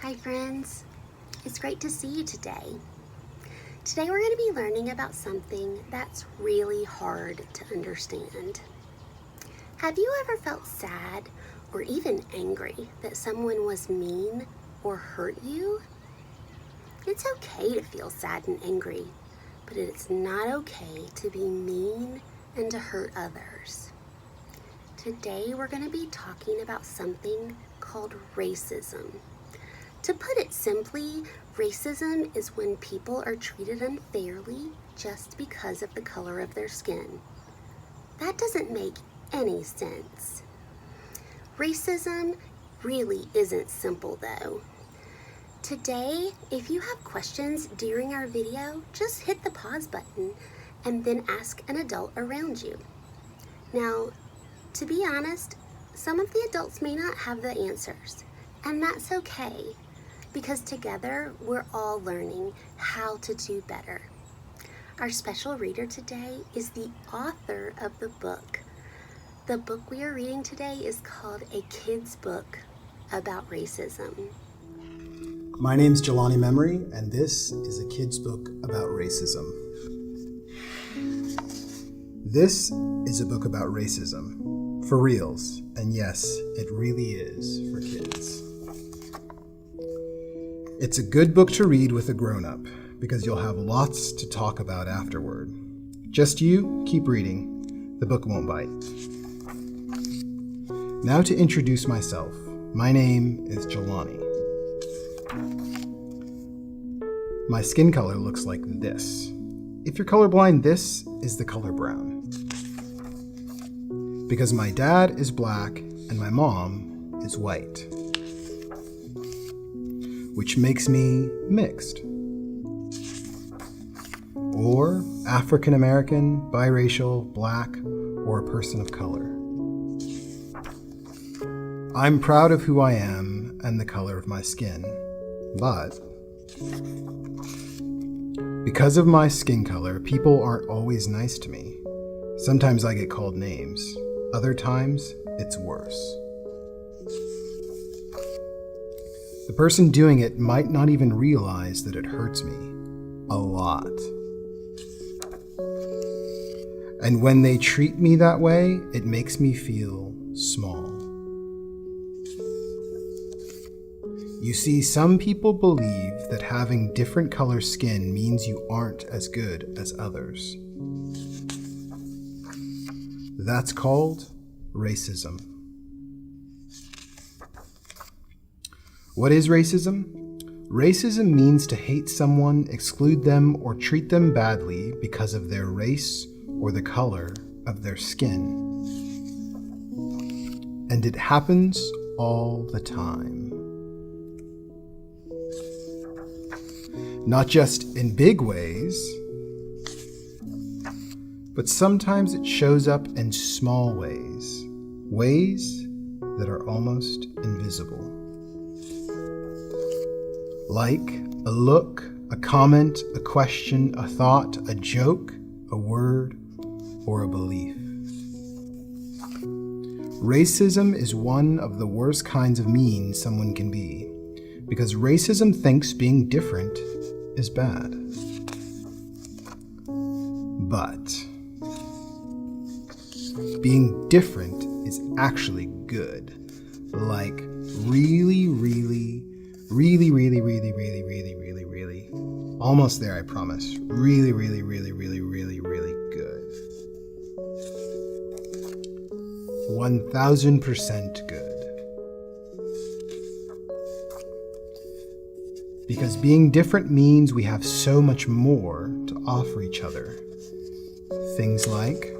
Hi friends, it's great to see you today. Today we're going to be learning about something that's really hard to understand. Have you ever felt sad or even angry that someone was mean or hurt you? It's okay to feel sad and angry, but it's not okay to be mean and to hurt others. Today we're going to be talking about something called racism. To put it simply, racism is when people are treated unfairly just because of the color of their skin. That doesn't make any sense. Racism really isn't simple though. Today, if you have questions during our video, just hit the pause button and then ask an adult around you. Now, to be honest, some of the adults may not have the answers, and that's okay. Because together, we're all learning how to do better. Our special reader today is the author of the book. The book we are reading today is called A Kid's Book About Racism. My name's Jelani Memory, and this is A Kid's Book About Racism. This is a book about racism, for reals, and yes, it really is for kids. It's a good book to read with a grown-up, because you'll have lots to talk about afterward. Just you, keep reading. The book won't bite. Now to introduce myself. My name is Jelani. My skin color looks like this. If you're colorblind, this is the color brown. Because my dad is black and my mom is white, which makes me mixed, or African American, biracial, black, or a person of color. I'm proud of who I am and the color of my skin, but because of my skin color, people aren't always nice to me. Sometimes I get called names. Other times, it's worse. The person doing it might not even realize that it hurts me a lot. And when they treat me that way, it makes me feel small. You see, some people believe that having different color skin means you aren't as good as others. That's called racism. What is racism? Racism means to hate someone, exclude them, or treat them badly because of their race or the color of their skin. And it happens all the time. Not just in big ways, but sometimes it shows up in small ways, ways that are almost invisible. Like a look, a comment, a question, a thought, a joke, a word, or a belief. Racism is one of the worst kinds of mean someone can be, because racism thinks being different is bad. But being different is actually good. Like really, almost there, I promise. Really good. 1000% good. Because being different means we have so much more to offer each other. Things like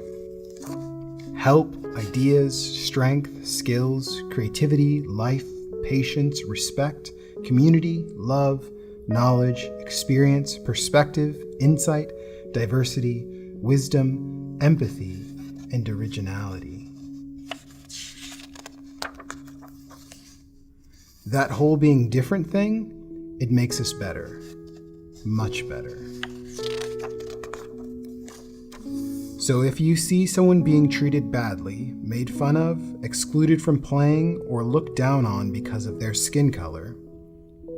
help, ideas, strength, skills, creativity, life, patience, respect, community, love, knowledge, experience, perspective, insight, diversity, wisdom, empathy, and originality. That whole being different thing, it makes us better, much better. So if you see someone being treated badly, made fun of, excluded from playing, or looked down on because of their skin color,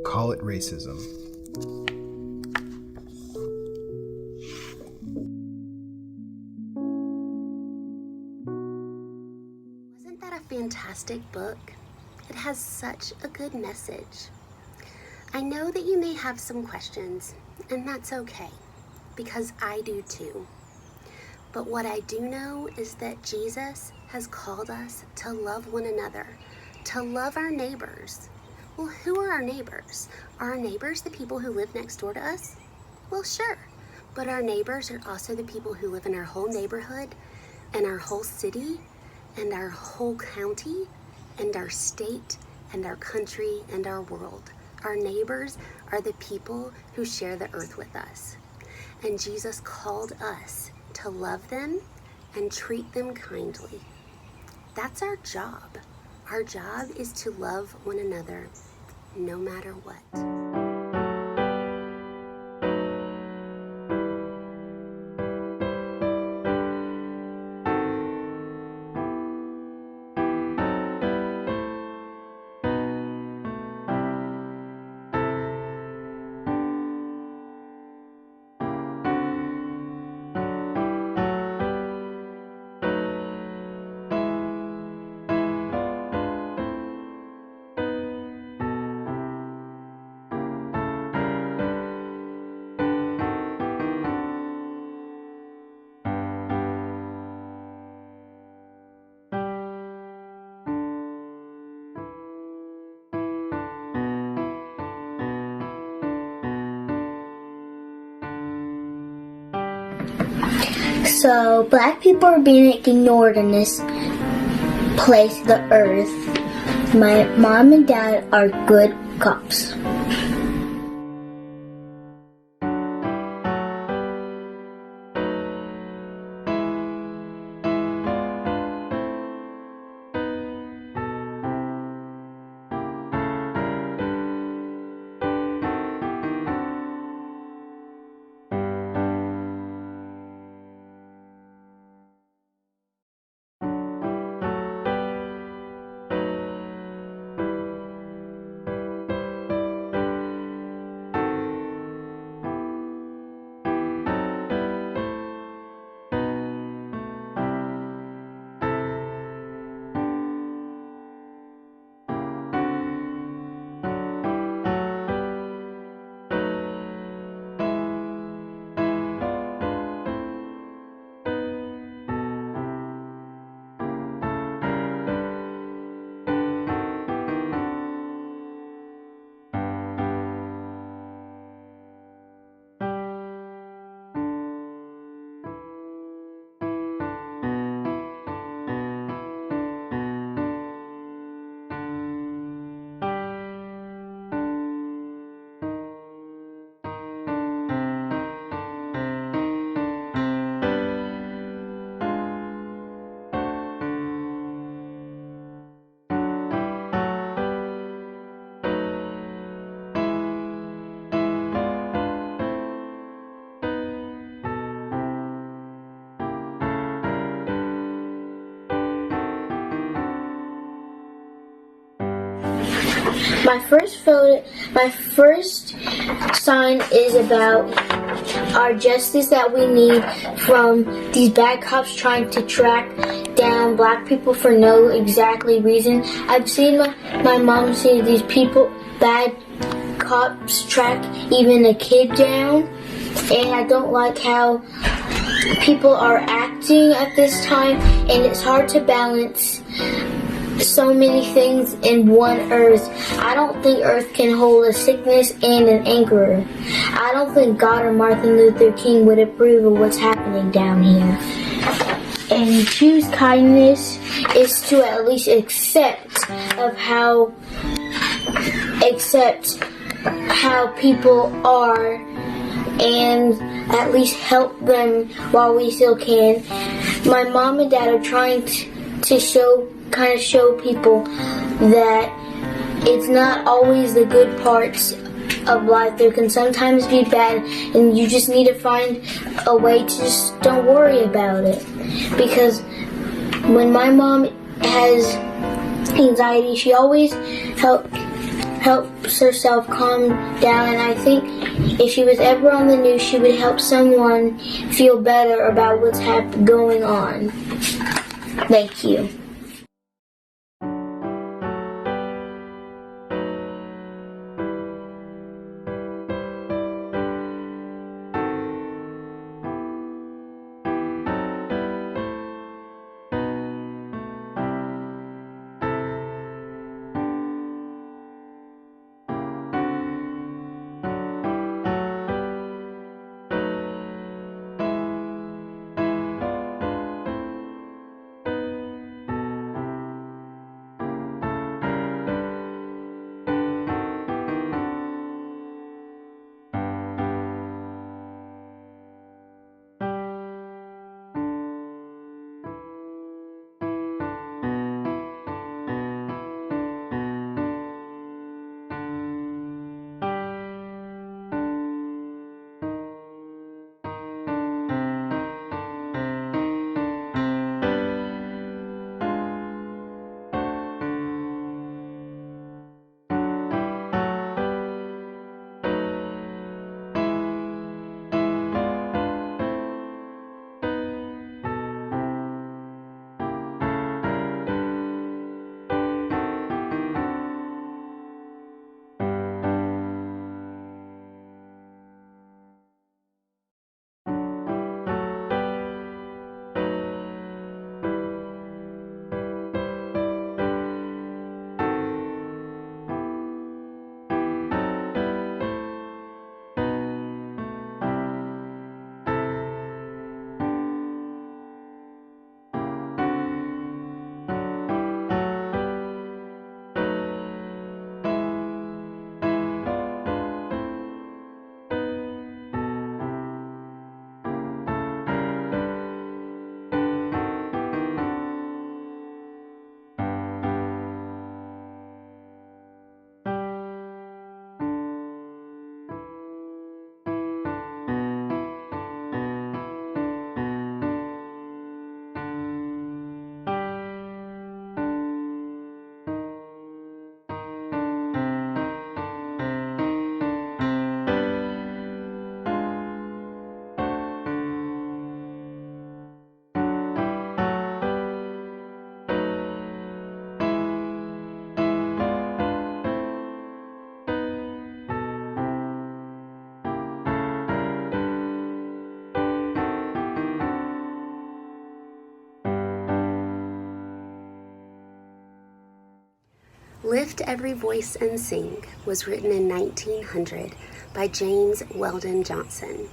call it racism. Wasn't that a fantastic book? It has such a good message. I know that you may have some questions, and that's okay, because I do too. But what I do know is that Jesus has called us to love one another, to love our neighbors. Well, who are our neighbors? Are our neighbors the people who live next door to us? Well, sure, but our neighbors are also the people who live in our whole neighborhood, and our whole city, and our whole county, and our state, and our country, and our world. Our neighbors are the people who share the earth with us. And Jesus called us to love them and treat them kindly. That's our job. Our job is to love one another, no matter what. So, black people are being ignored in this place, the earth. My mom and dad are good cops. My first sign is about our justice that we need from these bad cops trying to track down black people for no exactly reason. I've seen my mom see these bad cops track even a kid down, and I don't like how people are acting at this time, and it's hard to balance so many things in one earth. I don't think earth can hold a sickness and an anchor. I don't think God or Martin Luther King would approve of what's happening down here. And choose kindness is to at least accept how people are, and at least help them while we still can. My mom and dad are trying to show people that it's not always the good parts of life. There can sometimes be bad, and you just need to find a way to just don't worry about it. Because when my mom has anxiety, she always helps herself calm down, and I think if she was ever on the news, she would help someone feel better about what's going on. Thank you. Lift Every Voice and Sing was written in 1900 by James Weldon Johnson.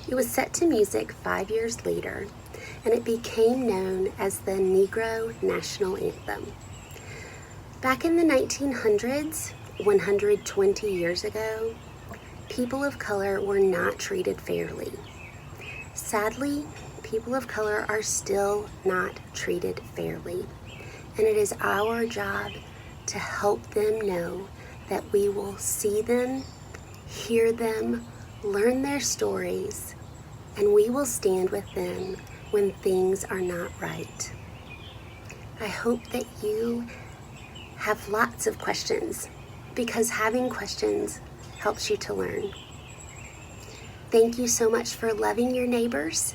It was set to music 5 years later, and it became known as the Negro National Anthem. Back in the 1900s, 120 years ago, people of color were not treated fairly. Sadly, people of color are still not treated fairly, and it is our job to help them know that we will see them, hear them, learn their stories, and we will stand with them when things are not right. I hope that you have lots of questions, because having questions helps you to learn. Thank you so much for loving your neighbors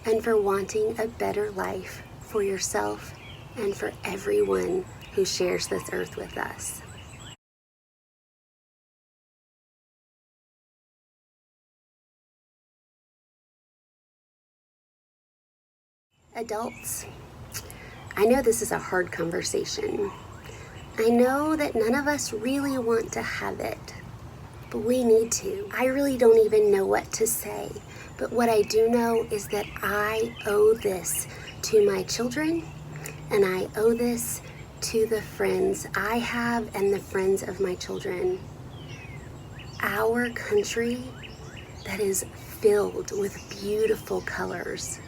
and for wanting a better life for yourself and for everyone who shares this earth with us. Adults, I know this is a hard conversation. I know that none of us really want to have it, but we need to. I really don't even know what to say, but what I do know is that I owe this to my children, and I owe this to the friends I have and the friends of my children. Our country that is filled with beautiful colors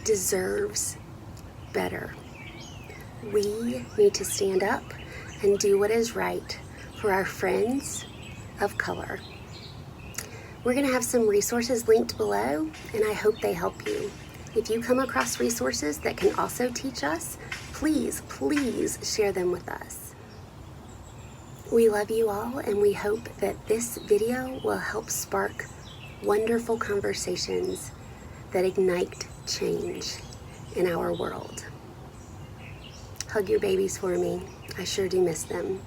deserves better. We need to stand up and do what is right for our friends of color. We're going to have some resources linked below, and I hope they help you. If you come across resources that can also teach us, please share them with us. We love you all, and we hope that this video will help spark wonderful conversations that ignite change in our world. Hug your babies for me. I sure do miss them.